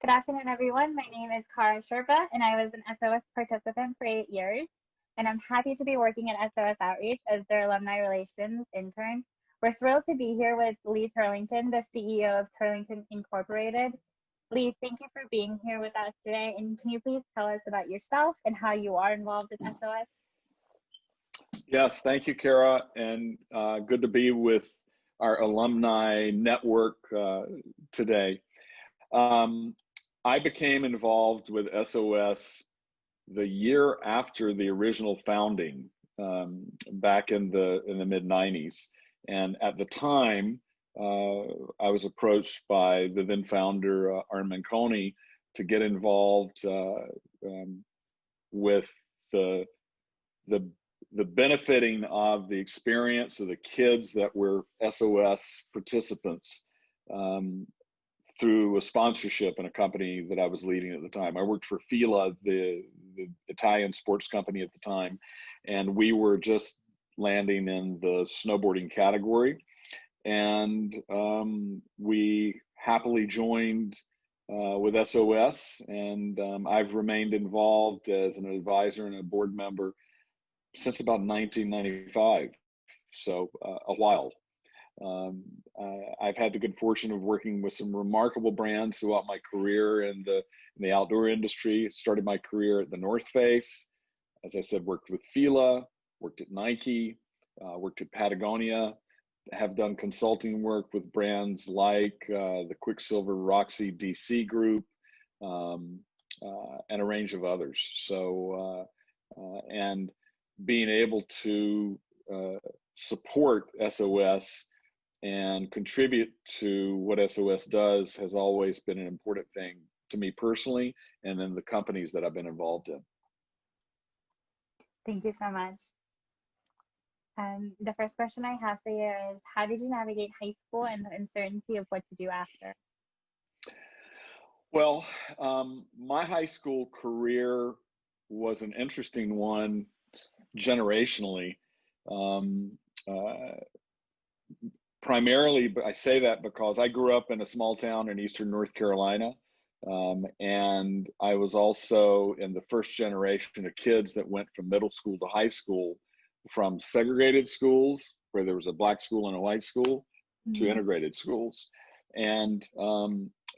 Good afternoon, everyone. My name is Kara Sherpa, and I was an SOS participant for 8 years. And I'm happy to be working at SOS Outreach as their alumni relations intern. We're thrilled to be here with Lee Turlington, the CEO of Turlington Incorporated. Lee, thank you for being here with us today. And can you please tell us about yourself and how you are involved in SOS? Yes, thank you, Kara, and good to be with our alumni network today. I became involved with SOS the year after the original founding, back in the mid '90s, and at the time, I was approached by the then founder Arn Manconi to get involved with the benefiting of the experience of the kids that were SOS participants through a sponsorship in a company that I was leading at the time. I worked for Fila, the Italian sports company at the time, and we were just landing in the snowboarding category. And we happily joined with SOS, and I've remained involved as an advisor and a board member since about 1995, so a while. I've had the good fortune of working with some remarkable brands throughout my career in the outdoor industry. Started my career at the North Face, as I said, worked with Fila, worked at Nike, worked at Patagonia, have done consulting work with brands like the Quicksilver Roxy DC Group, and a range of others. So, and being able to support SOS and contribute to what SOS does has always been an important thing to me personally, and then the companies that I've been involved in. Thank you so much. The first question I have for you is, how did you navigate high school and the uncertainty of what to do after? Well, my high school career was an interesting one generationally. Primarily, I say that because I grew up in a small town in eastern North Carolina, and I was also in the first generation of kids that went from middle school to high school from segregated schools, where there was a black school and a white school, to integrated schools. And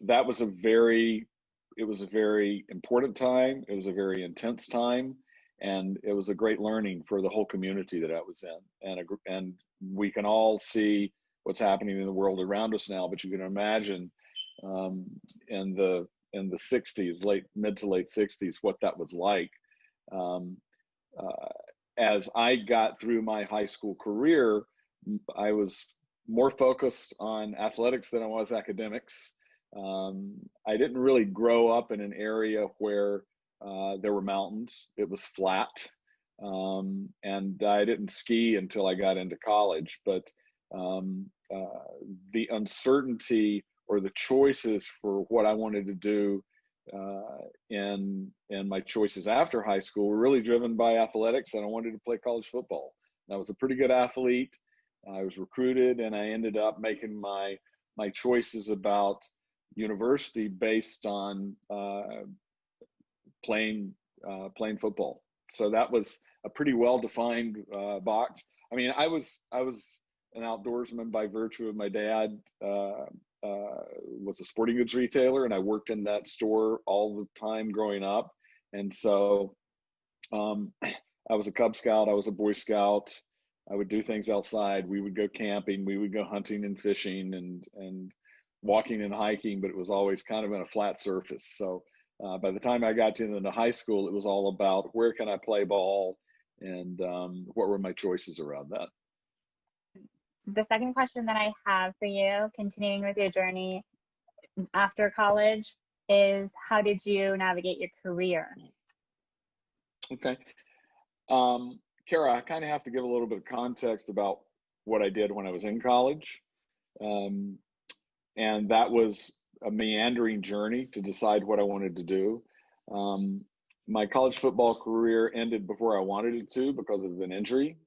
that was it was a very important time. It was a very intense time. And it was a great learning for the whole community that I was in. And we can all see what's happening in the world around us now, but you can imagine in the 60s, mid to late 60s, what that was like. As I got through my high school career, I was more focused on athletics than I was academics. I didn't really grow up in an area where there were mountains. It was flat. And I didn't ski until I got into college, but the uncertainty or the choices for what I wanted to do in my choices after high school were really driven by athletics, and I wanted to play college football. And I was a pretty good athlete. I was recruited, and I ended up making my choices about university based on playing football. So that was a pretty well-defined box. I mean, I was an outdoorsman by virtue of my dad was a sporting goods retailer, and I worked in that store all the time growing up. And so I was a Cub Scout, I was a Boy Scout. I would do things outside. We would go camping, we would go hunting and fishing and walking and hiking, but it was always kind of in a flat surface. So by the time I got into high school, it was all about where can I play ball, and what were my choices around that. The second question that I have for you, continuing with your journey after college, is how did you navigate your career? Okay. Kara, I kind of have to give a little bit of context about what I did when I was in college. And that was a meandering journey to decide what I wanted to do. My college football career ended before I wanted it to because of an injury.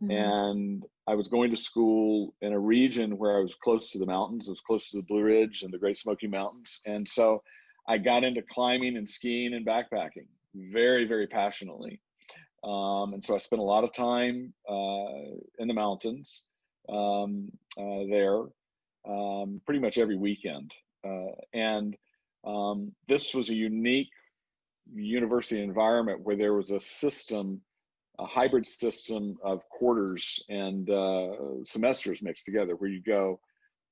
And I was going to school in a region where I was close to the mountains. I was close to the Blue Ridge and the Great Smoky Mountains. And so I got into climbing and skiing and backpacking very, very passionately. And so I spent a lot of time in the mountains there, pretty much every weekend. And this was a unique university environment where there was a system, a hybrid system of quarters and semesters mixed together, where you go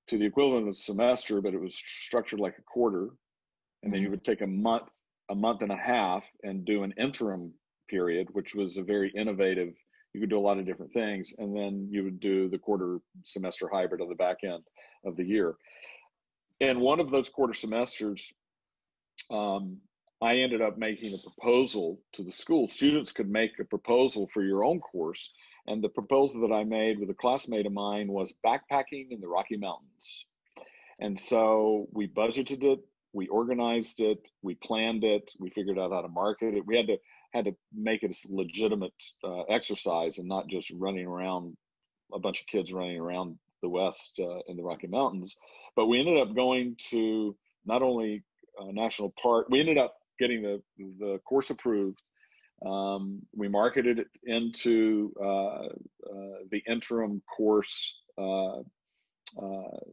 to the equivalent of a semester, but it was structured like a quarter. And then you would take a month and a half, and do an interim period, which was a very innovative. You could do a lot of different things, and then you would do the quarter semester hybrid on the back end of the year. And one of those quarter semesters, I ended up making a proposal to the school. Students could make a proposal for your own course, and the proposal that I made with a classmate of mine was backpacking in the Rocky Mountains. And so we budgeted it, we organized it, we planned it, we figured out how to market it. We had to make it a legitimate exercise, and not just running around, a bunch of kids running around the West in the Rocky Mountains. But we ended up going to not only national park, we ended up getting the course approved. We marketed it into the interim course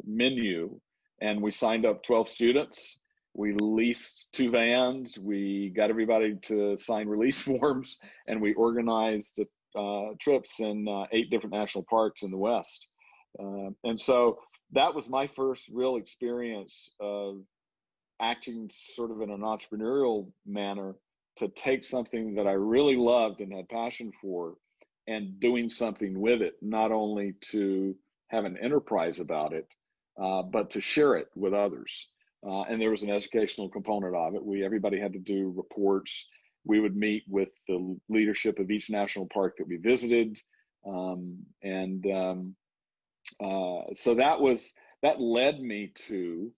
menu, and we signed up 12 students. We leased 2 vans. We got everybody to sign release forms, and we organized trips in 8 different national parks in the West. And so that was my first real experience of acting sort of in an entrepreneurial manner, to take something that I really loved and had passion for, and doing something with it, not only to have an enterprise about it, but to share it with others. And there was an educational component of it. Everybody had to do reports. We would meet with the leadership of each national park that we visited. So that led me to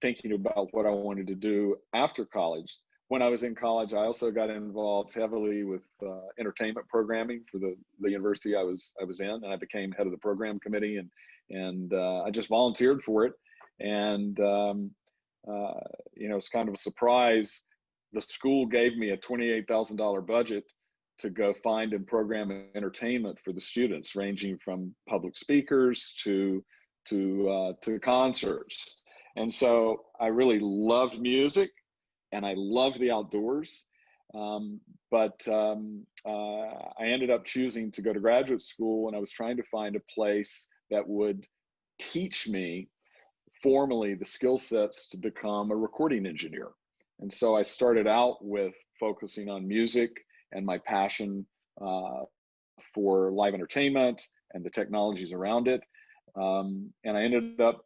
thinking about what I wanted to do after college. When I was in college, I also got involved heavily with entertainment programming for the university I was in, and I became head of the program committee, and I just volunteered for it. And it's kind of a surprise. The school gave me a $28,000 budget to go find and program entertainment for the students, ranging from public speakers to concerts. And so I really loved music, and I loved the outdoors. But I ended up choosing to go to graduate school, and I was trying to find a place that would teach me formally the skill sets to become a recording engineer. And so I started out with focusing on music and my passion for live entertainment and the technologies around it. And I ended up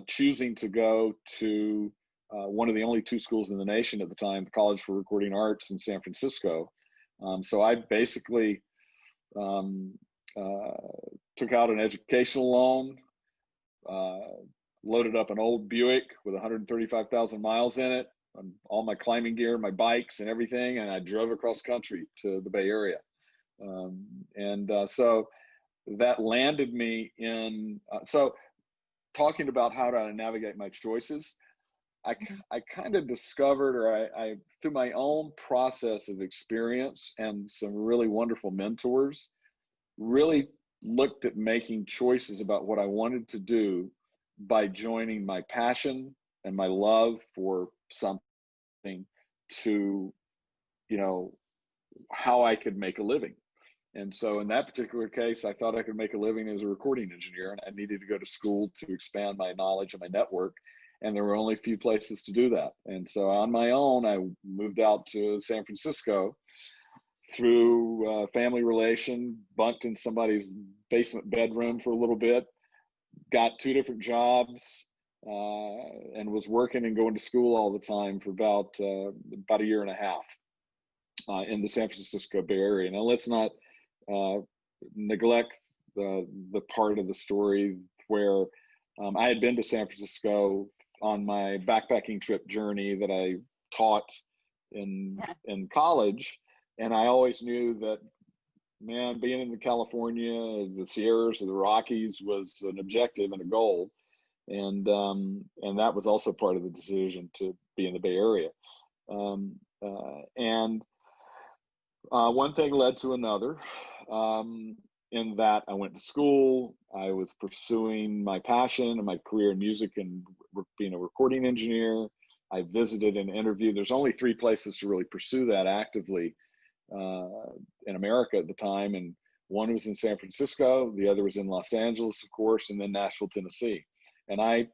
choosing to go to one of the only 2 schools in the nation at the time, the College for Recording Arts in San Francisco. So I basically took out an educational loan, loaded up an old Buick with 135,000 miles in it, and all my climbing gear, my bikes and everything, and I drove across country to the Bay Area. So that landed me in, so talking about how to navigate my choices, I kind of discovered, or I through my own process of experience and some really wonderful mentors, really looked at making choices about what I wanted to do by joining my passion and my love for something to, how I could make a living. And so in that particular case, I thought I could make a living as a recording engineer, and I needed to go to school to expand my knowledge and my network. And there were only a few places to do that. And so on my own, I moved out to San Francisco through family relation, bunked in somebody's basement bedroom for a little bit, got 2 different jobs, and was working and going to school all the time for about a year and a half in the San Francisco Bay Area. Now, let's not neglect the part of the story where I had been to San Francisco on my backpacking trip journey that I taught in college, and I always knew that, man, being in California, the Sierras or the Rockies was an objective and a goal. and that was also part of the decision to be in the Bay Area. And one thing led to another. In that I went to school, I was pursuing my passion and my career in music and being a recording engineer. I visited and interviewed. There's only 3 places to really pursue that actively in America at the time, and one was in San Francisco, the other was in Los Angeles, of course, and then Nashville, Tennessee. And I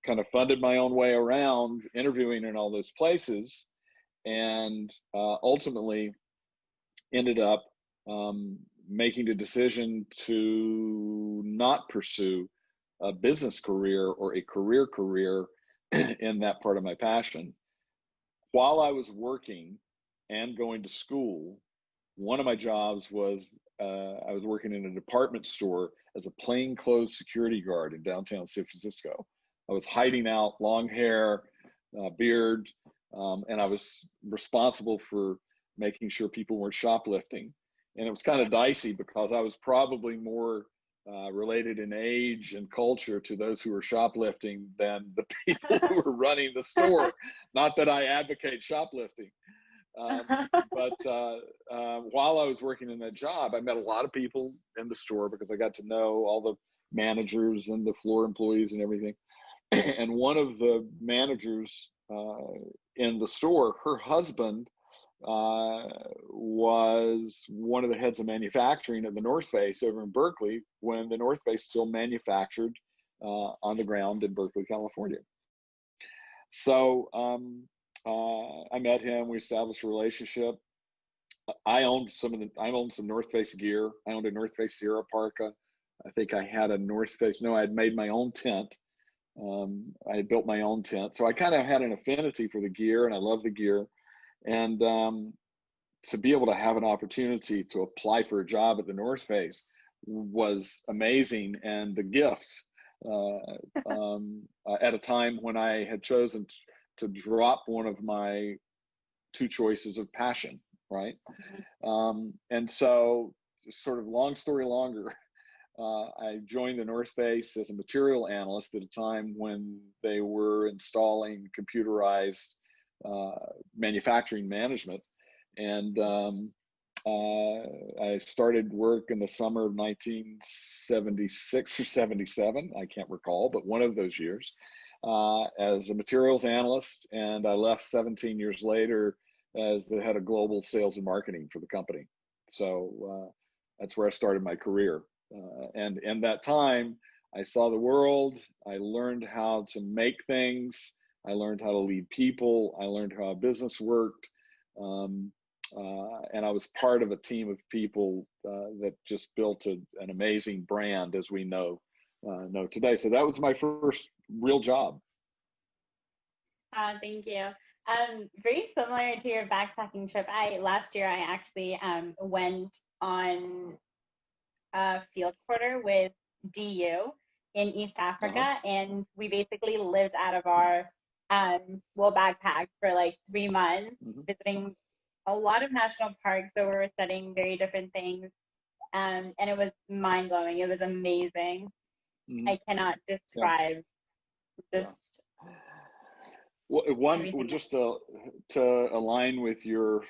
kind of funded my own way around interviewing in all those places, and ultimately ended up making the decision to not pursue a business career or a career in that part of my passion. While I was working and going to school, one of my jobs was I was working in a department store as a plainclothes security guard in downtown San Francisco. I was hiding out, long hair, beard, and I was responsible for making sure people weren't shoplifting. And it was kind of dicey because I was probably more related in age and culture to those who were shoplifting than the people who were running the store. Not that I advocate shoplifting. But while I was working in that job, I met a lot of people in the store because I got to know all the managers and the floor employees and everything. And one of the managers in the store, her husband was one of the heads of manufacturing at the North Face over in Berkeley when the North Face still manufactured on the ground in Berkeley, California. So I met him. We established a relationship. I owned some North Face gear. I owned a North Face Sierra parka. I think I had a North Face. No, I had made my own tent. I had built my own tent. So I kind of had an affinity for the gear, and I love the gear. And to be able to have an opportunity to apply for a job at the North Face was amazing, and the gift at a time when I had chosen to drop one of my 2 choices of passion, right? And so, sort of long story longer, I joined the North Face as a material analyst at a time when they were installing computerized manufacturing management. And I started work in the summer of 1976 or 77, I can't recall, but one of those years, as a materials analyst. And I left 17 years later as the head of global sales and marketing for the company. So that's where I started my career. And in that time, I saw the world. I learned how to make things. I learned how to lead people. I learned how business worked. And I was part of a team of people that just built an amazing brand, as we know today. So that was my first real job. Thank you. Very similar to your backpacking trip. Last year I actually went on a field quarter with DU in East Africa, and we basically lived out of our backpacks for like 3 months, visiting a lot of national parks. So we were studying very different things, and it was mind-blowing. It was amazing. I cannot describe just just to align with your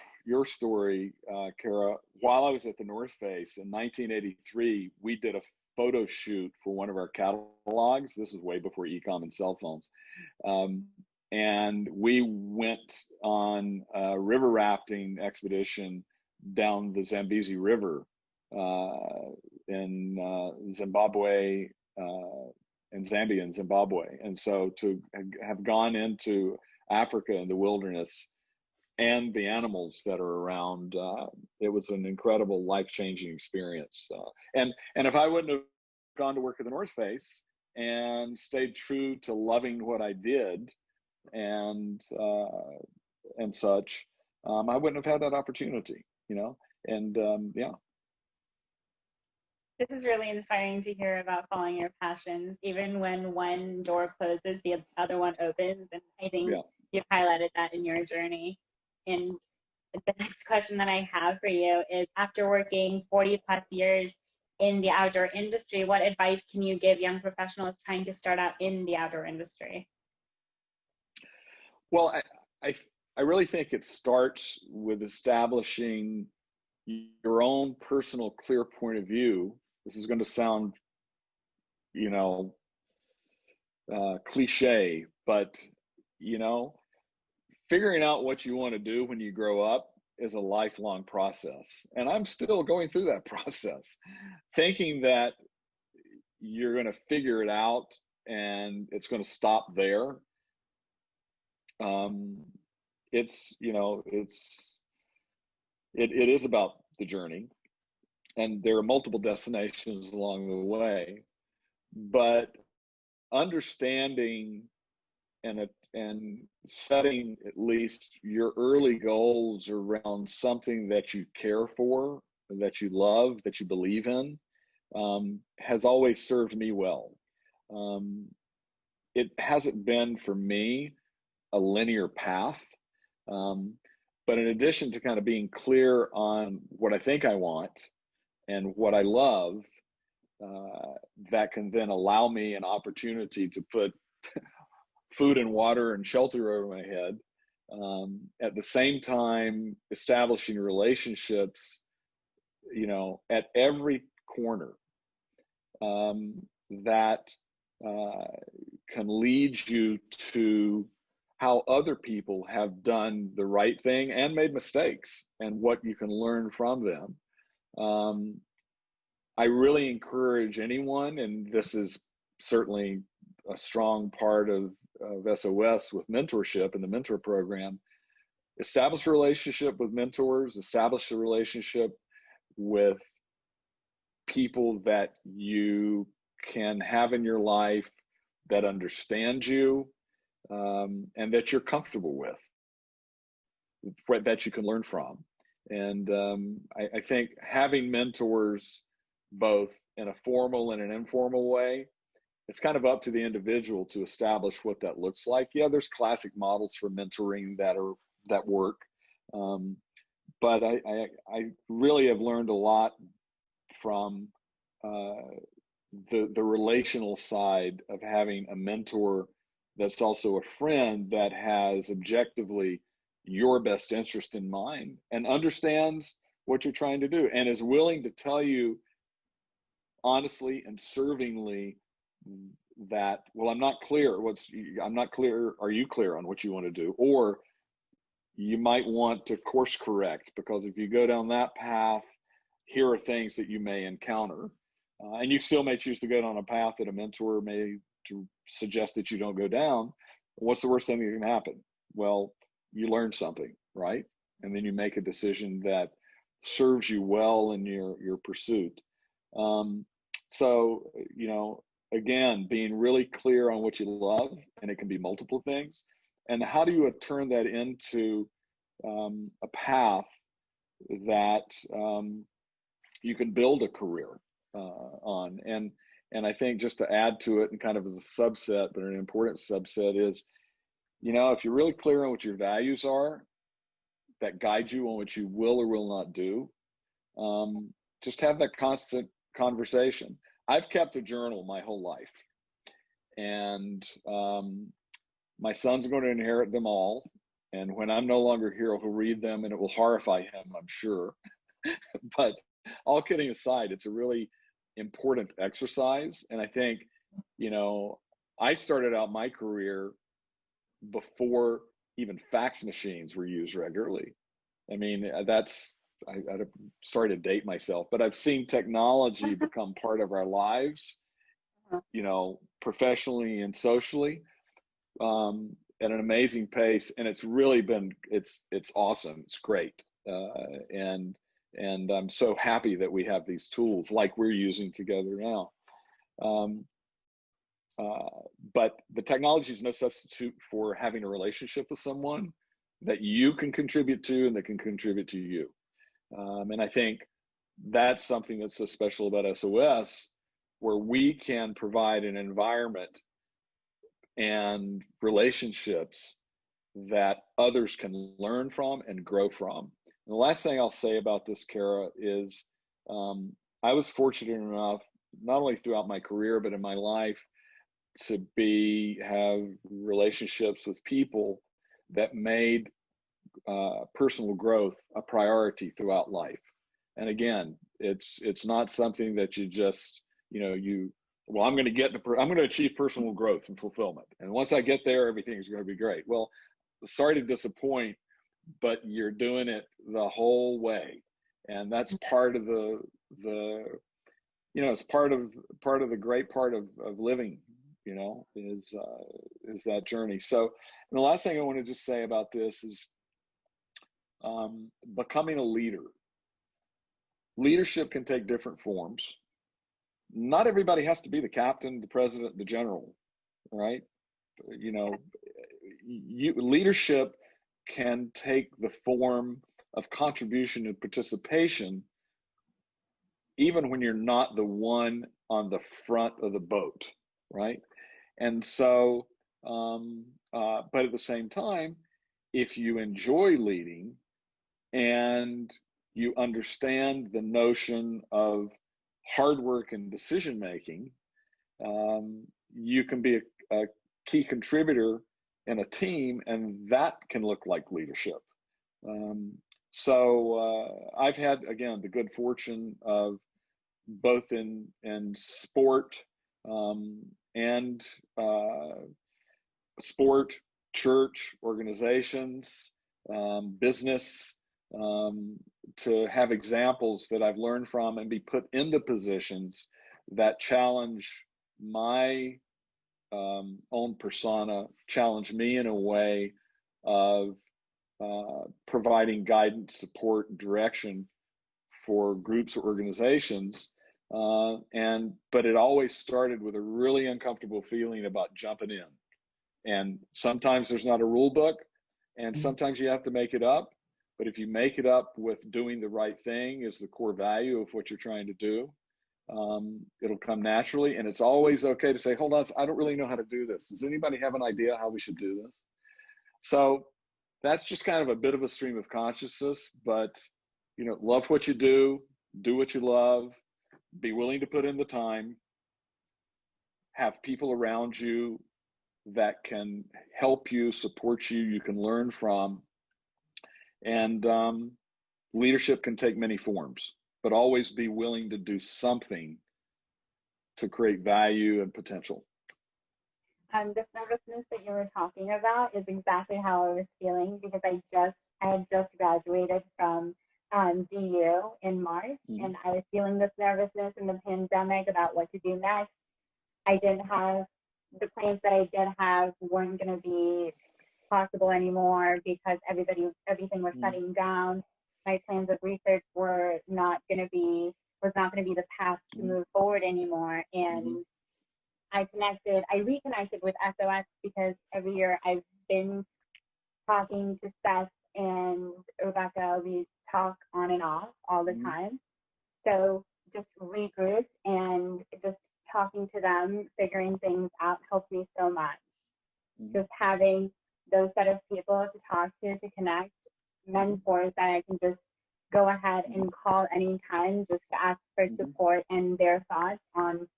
story, Kara. While I was at the North Face in 1983, we did a photo shoot for one of our catalogs. This is way before e-com and cell phones. And we went on a river rafting expedition down the Zambezi River in Zimbabwe, in Zambia and Zimbabwe. And so to have gone into Africa and the wilderness and the animals that are around, it was an incredible life-changing experience. And if I wouldn't have gone to work at the North Face and stayed true to loving what I did and such, I wouldn't have had that opportunity, and yeah. This is really inspiring to hear about following your passions. Even when one door closes, the other one opens. And I think you've highlighted that in your journey. And the next question that I have for you is, after working 40 plus years in the outdoor industry. What advice can you give young professionals trying to start out in the outdoor industry? Well, I, I really think it starts with establishing your own personal clear point of view. This is going to sound, you know, cliche, but, you know, figuring out what you want to do when you grow up is a lifelong process. And I'm still going through that process, thinking that you're going to figure it out and it's going to stop there. It's, you know, it is about the journey, and there are multiple destinations along the way, but understanding and setting at least your early goals around something that you care for, that you love, that you believe in, has always served me well. It hasn't been for me a linear path, but in addition to kind of being clear on what I think I want and what I love, that can then allow me an opportunity to put food and water and shelter over my head. At the same time, establishing relationships, you know, at every corner, that can lead you to how other people have done the right thing and made mistakes, and what you can learn from them. I really encourage anyone, and this is certainly a strong part of SOS with mentorship and the mentor program, establish a relationship with mentors, establish a relationship with people that you can have in your life that understand you, and that you're comfortable with, that you can learn from. And I think having mentors, both in a formal and an informal way, it's kind of up to the individual to establish what that looks like. Yeah, there's classic models for mentoring that work, but I really have learned a lot from the relational side of having a mentor that's also a friend, that has objectively your best interest in mind and understands what you're trying to do, and is willing to tell you honestly and servingly that, well, I'm not clear. Are you clear on what you want to do? Or you might want to course correct, because if you go down that path, here are things that you may encounter. And you still may choose to go down a path that a mentor may to suggest that you don't go down. What's the worst thing that can happen? Well, you learn something, right? And then you make a decision that serves you well in your pursuit. So, you know, again, being really clear on what you love, and it can be multiple things, and how do you turn that into a path that you can build a career on. And I think, just to add to it, and kind of as a subset, but an important subset, is, you know, if you're really clear on what your values are that guide you on what you will or will not do, just have that constant conversation. I've kept a journal my whole life, and my son's going to inherit them all. And when I'm no longer here, he'll read them, and it will horrify him, I'm sure. But all kidding aside, it's a really important exercise. And I think, you know, I started out my career before even fax machines were used regularly. I mean, I'm sorry to date myself, but I've seen technology become part of our lives, you know, professionally and socially, at an amazing pace. And it's really been, it's awesome. It's great. And I'm so happy that we have these tools like we're using together now. But the technology is no substitute for having a relationship with someone that you can contribute to and that can contribute to you. And I think that's something that's so special about SOS, where we can provide an environment and relationships that others can learn from and grow from. And the last thing I'll say about this, Kara, is I was fortunate enough, not only throughout my career, but in my life, to have relationships with people that made personal growth a priority throughout life. And again, it's not something that you just, well, I'm going to achieve personal growth and fulfillment, and once I get there, everything's going to be great. Well, sorry to disappoint, but you're doing it the whole way, and that's part of it's part of the great part of living, is that journey. So, and the last thing I want to just say about this is becoming a leader. Leadership can take different forms. Not everybody has to be the captain, the president, the general, right? Leadership can take the form of contribution and participation, even when you're not the one on the front of the boat, right? And so, but at the same time, if you enjoy leading and you understand the notion of hard work and decision making, you can be a key contributor in a team, and that can look like leadership. So I've had, again, the good fortune of both in sport and sport, church, organizations, business, to have examples that I've learned from and be put into positions that challenge my own persona, challenge me in a way of providing guidance, support, direction for groups or organizations. But it always started with a really uncomfortable feeling about jumping in. And sometimes there's not a rule book, and sometimes you have to make it up. But if you make it up with doing the right thing is the core value of what you're trying to do, it'll come naturally. And it's always okay to say, hold on, I don't really know how to do this. Does anybody have an idea how we should do this? So that's just kind of a bit of a stream of consciousness, but love what you do what you love, be willing to put in the time, have people around you that can help you, support you, you can learn from. And leadership can take many forms, but always be willing to do something to create value and potential. This nervousness that you were talking about is exactly how I was feeling, because I had just graduated from DU in March, and I was feeling this nervousness in the pandemic about what to do next. I didn't have the plans that I did have weren't going to be possible anymore because everything was shutting down. My plans of research were not going to be the path to move forward anymore. And I reconnected with SOS because every year I've been talking to Seth and Rebecca. We talk on and off all the time. So just regrouped and just talking to them, figuring things out helped me so much. Just having those set of people to talk to connect, mentors that I can just go ahead and call anytime just to ask for support and their thoughts on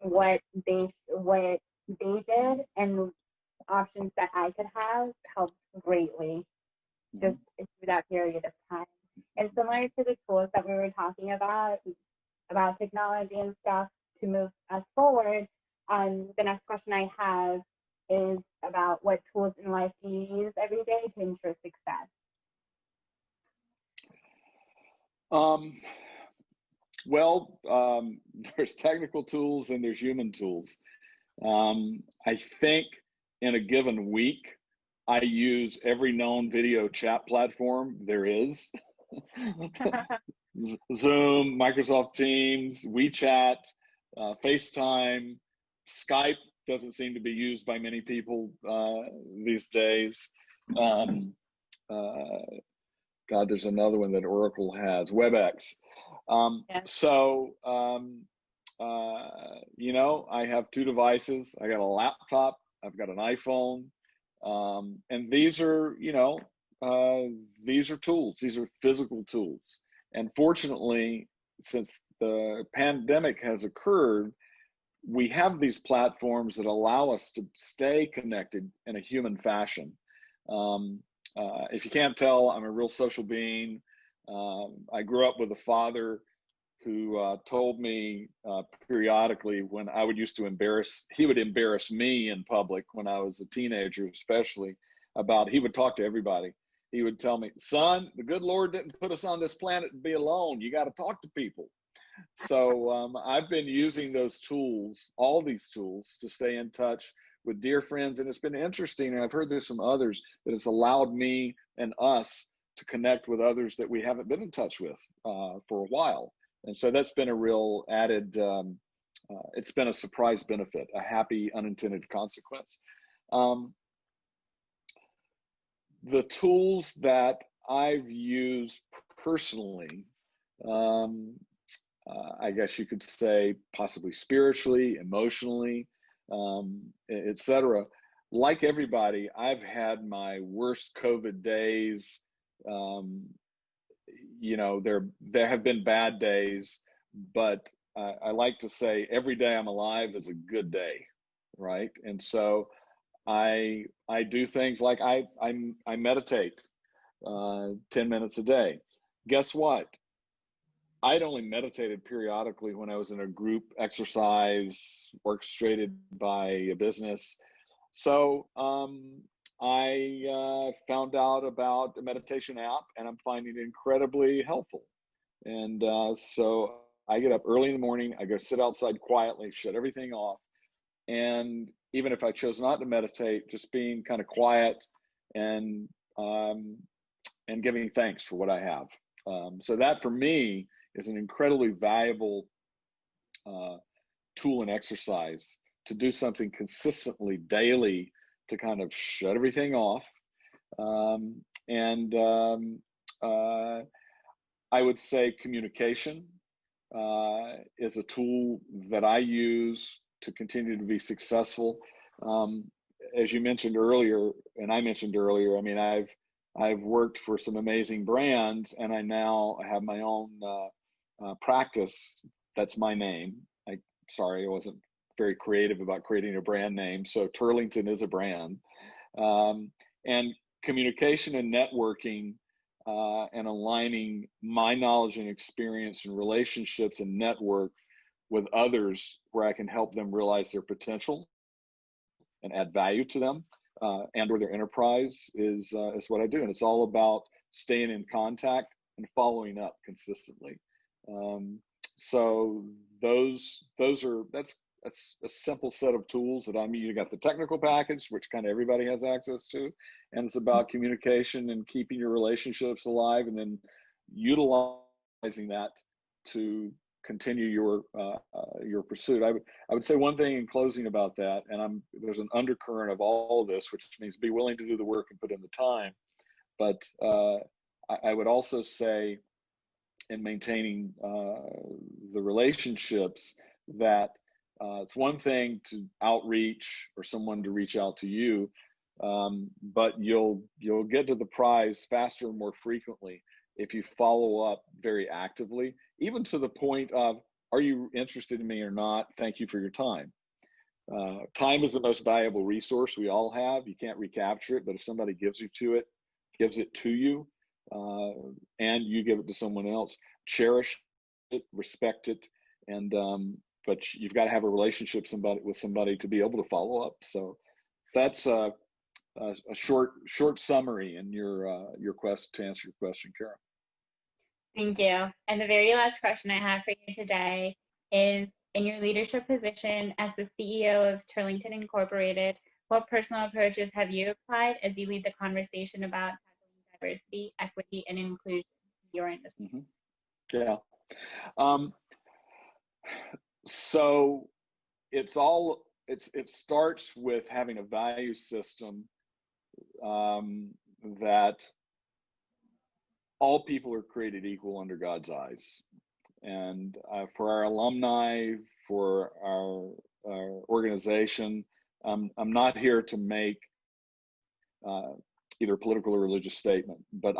what they did and options that I could have helped greatly just through that period of time. And similar to the tools that we were talking about technology and stuff to move us forward, the next question I have is about what tools in life do you use every day to ensure success? There's technical tools and there's human tools. I think in a given week, I use every known video chat platform there is. Zoom, Microsoft Teams, WeChat, FaceTime, Skype doesn't seem to be used by many people these days. God, there's another one that Oracle has, WebEx. I have two devices. I got a laptop, I've got an iPhone, and these are tools. These are physical tools. And fortunately, since the pandemic has occurred, we have these platforms that allow us to stay connected in a human fashion. If you can't tell, I'm a real social being. I grew up with a father who told me periodically when I would used to he would embarrass me in public when I was a teenager, especially he would talk to everybody. He would tell me, son, the good Lord didn't put us on this planet to be alone. You got to talk to people. So I've been using those tools, all these tools, to stay in touch with dear friends. And it's been interesting, and I've heard this from others, that it's allowed me and us to connect with others that we haven't been in touch with for a while. And so that's been a real added, it's been a surprise benefit, a happy unintended consequence. The tools that I've used personally, I guess you could say possibly spiritually, emotionally, etc. Like everybody, I've had my worst COVID days. There have been bad days, but I like to say every day I'm alive is a good day, right? And so I do things like I meditate 10 minutes a day. Guess what? I'd only meditated periodically when I was in a group exercise orchestrated by a business. So I found out about the meditation app, and I'm finding it incredibly helpful. And so I get up early in the morning, I go sit outside quietly, shut everything off. And even if I chose not to meditate, just being kind of quiet and giving thanks for what I have. So that for me is an incredibly valuable tool and exercise to do something consistently daily to kind of shut everything off. I would say communication is a tool that I use to continue to be successful. As you mentioned earlier, and I mentioned earlier, I mean, I've worked for some amazing brands, and I now have my own practice. That's my name. Sorry, I wasn't very creative about creating a brand name. So Turlington is a brand. And communication and networking and aligning my knowledge and experience and relationships and network with others where I can help them realize their potential and add value to them and or their enterprise is what I do. And it's all about staying in contact and following up consistently. So that's a simple set of tools that you got the technical package, which kind of everybody has access to, and it's about communication and keeping your relationships alive, and then utilizing that to continue your pursuit. I would say one thing in closing about that, and there's an undercurrent of all of this, which means be willing to do the work and put in the time. But I would also say, in maintaining the relationships, that it's one thing to outreach or someone to reach out to you, but you'll get to the prize faster and more frequently if you follow up very actively, even to the point of, are you interested in me or not? Thank you for your time. Time is the most valuable resource we all have. You can't recapture it, but if somebody gives it to you, and you give it to someone else, cherish it, respect it, and but you've got to have a relationship with somebody to be able to follow up. So that's a short summary in your quest to answer your question, Kara. Thank you. And the very last question I have for you today is, in your leadership position as the CEO of Turlington Incorporated, what personal approaches have you applied as you lead the conversation about tackling diversity, equity, and inclusion in your industry? Mm-hmm. Yeah. So it starts with having a value system that all people are created equal under God's eyes. And for our alumni, for our organization, I'm not here to make either a political or religious statement, but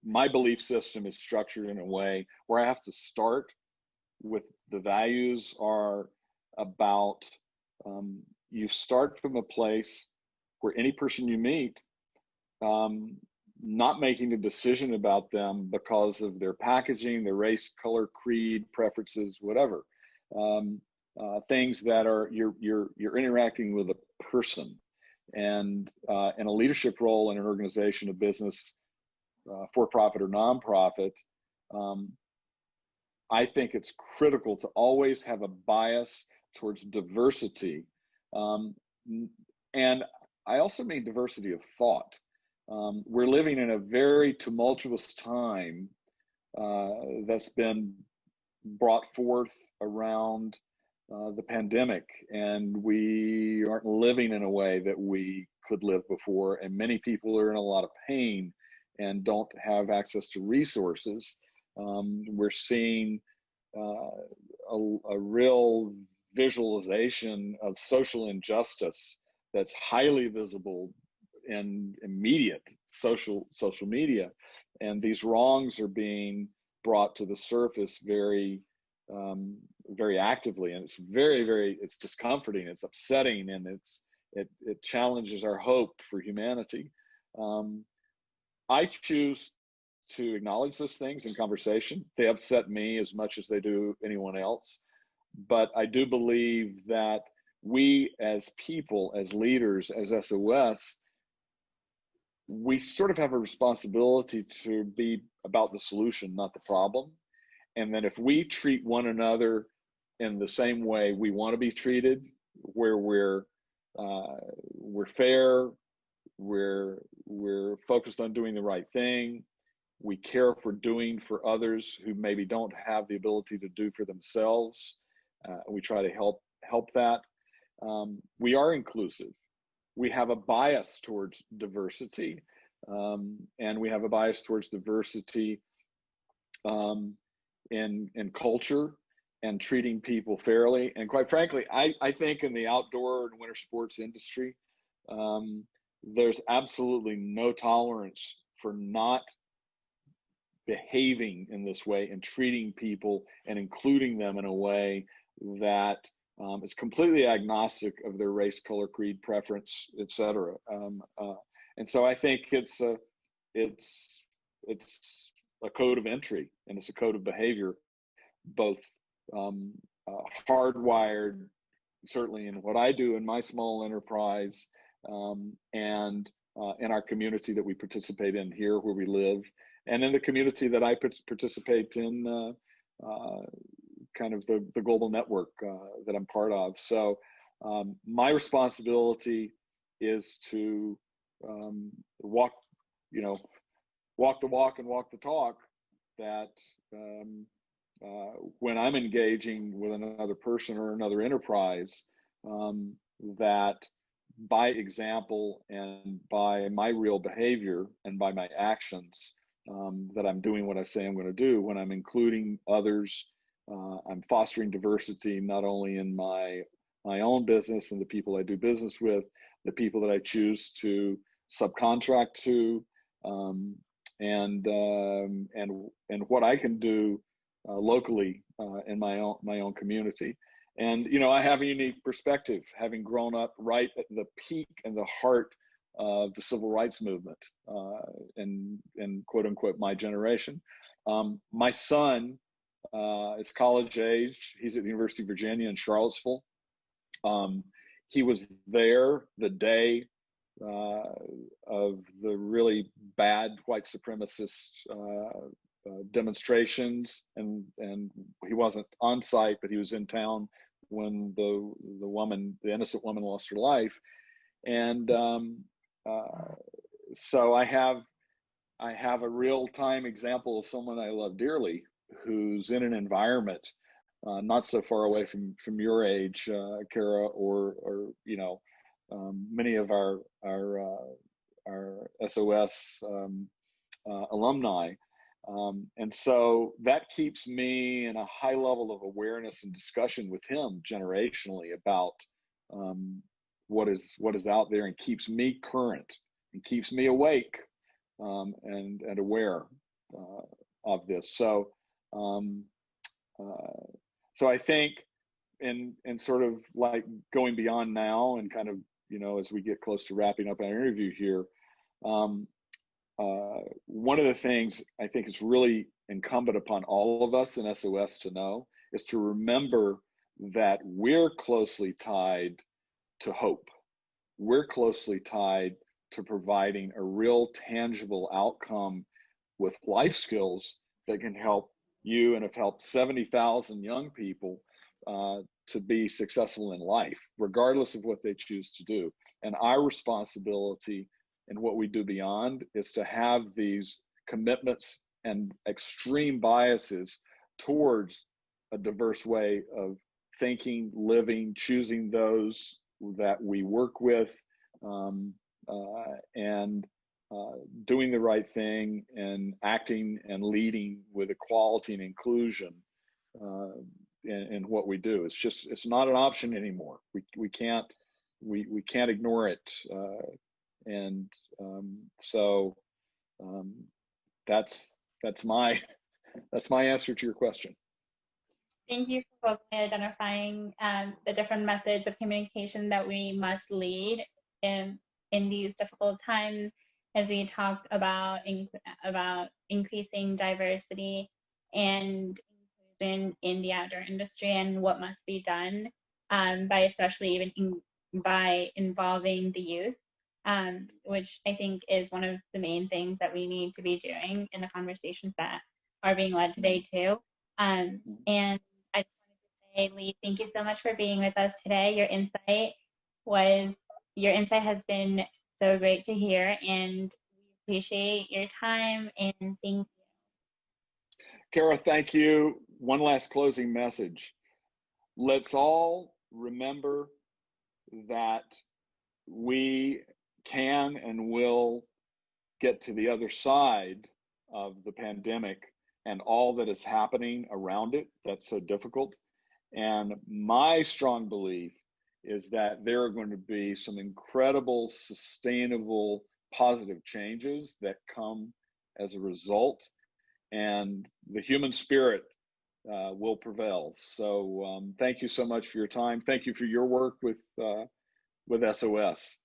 my belief system is structured in a way where I have to start with the values are about you start from a place where any person you meet, um, not making a decision about them because of their packaging, their race, color, creed, preferences, whatever. Um, Things that are you're interacting with a person, and in a leadership role in an organization, a business, for profit or nonprofit. Um, I think it's critical to always have a bias towards diversity. Um, and I also mean diversity of thought. We're living in a very tumultuous time that's been brought forth around the pandemic, and we aren't living in a way that we could live before. And many people are in a lot of pain and don't have access to resources. We're seeing a real visualization of social injustice that's highly visible in immediate social media, and these wrongs are being brought to the surface very actively, and it's discomforting, it's upsetting, and it challenges our hope for humanity. um, I choose to acknowledge those things in conversation. They upset me as much as they do anyone else. But I do believe that we as people, as leaders, as SOS, we sort of have a responsibility to be about the solution, not the problem. And then if we treat one another in the same way we want to be treated, where we're fair, we're focused on doing the right thing, we care for doing for others who maybe don't have the ability to do for themselves. We try to help that. We are inclusive. We have a bias towards diversity, and we have a bias towards diversity um, in culture and treating people fairly. And quite frankly, I think in the outdoor and winter sports industry, um, there's absolutely no tolerance for not behaving in this way and treating people and including them in a way that is completely agnostic of their race, color, creed, preference, etc. And so I think it's it's a code of entry, and it's a code of behavior, both um, hardwired, certainly in what I do in my small enterprise, and in our community that we participate in here where we live, and in the community that I participate in, kind of the global network that I'm part of. So my responsibility is to walk, walk the walk and walk the talk. That when I'm engaging with another person or another enterprise, that by example and by my real behavior and by my actions, that I'm doing what I say I'm going to do. When I'm including others, I'm fostering diversity not only in my own business and the people I do business with, the people that I choose to subcontract to, and what I can do locally in my own community. And I have a unique perspective, having grown up right at the peak and the heart of the civil rights movement, in quote unquote my generation. My son is college age. He's at the University of Virginia in Charlottesville. He was there the day of the really bad white supremacist demonstrations, and he wasn't on site, but he was in town when the innocent woman, lost her life. And so I have a real time example of someone I love dearly who's in an environment not so far away from your age, Kara, or many of our SOS alumni. And so that keeps me in a high level of awareness and discussion with him generationally about what is out there, and keeps me current and keeps me awake, and aware of this. So So I think, and sort of like going beyond now and kind of, as we get close to wrapping up our interview here, um, one of the things I think is really incumbent upon all of us in SOS to know is to remember that we're closely tied to hope. We're closely tied to providing a real tangible outcome with life skills that can help you and have helped 70,000 young people to be successful in life, regardless of what they choose to do. And our responsibility and what we do beyond is to have these commitments and extreme biases towards a diverse way of thinking, living, choosing those that we work with, and doing the right thing and acting and leading with equality and inclusion in what we do. It's not an option anymore. We can't ignore it. And so that's my answer to your question. Thank you for both identifying the different methods of communication that we must lead in these difficult times, as we talk about increasing diversity and inclusion in the outdoor industry and what must be done by especially even by involving the youth, which I think is one of the main things that we need to be doing in the conversations that are being led today too. And I just wanted to say, Lee, thank you so much for being with us today. Your insight has been so great to hear, and we appreciate your time, and thank you. Kara, thank you. One last closing message. Let's all remember that we can and will get to the other side of the pandemic and all that is happening around it that's so difficult. And my strong belief is that there are going to be some incredible, sustainable, positive changes that come as a result, and the human spirit will prevail. So thank you so much for your time. Thank you for your work with SOS.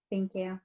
Thank you.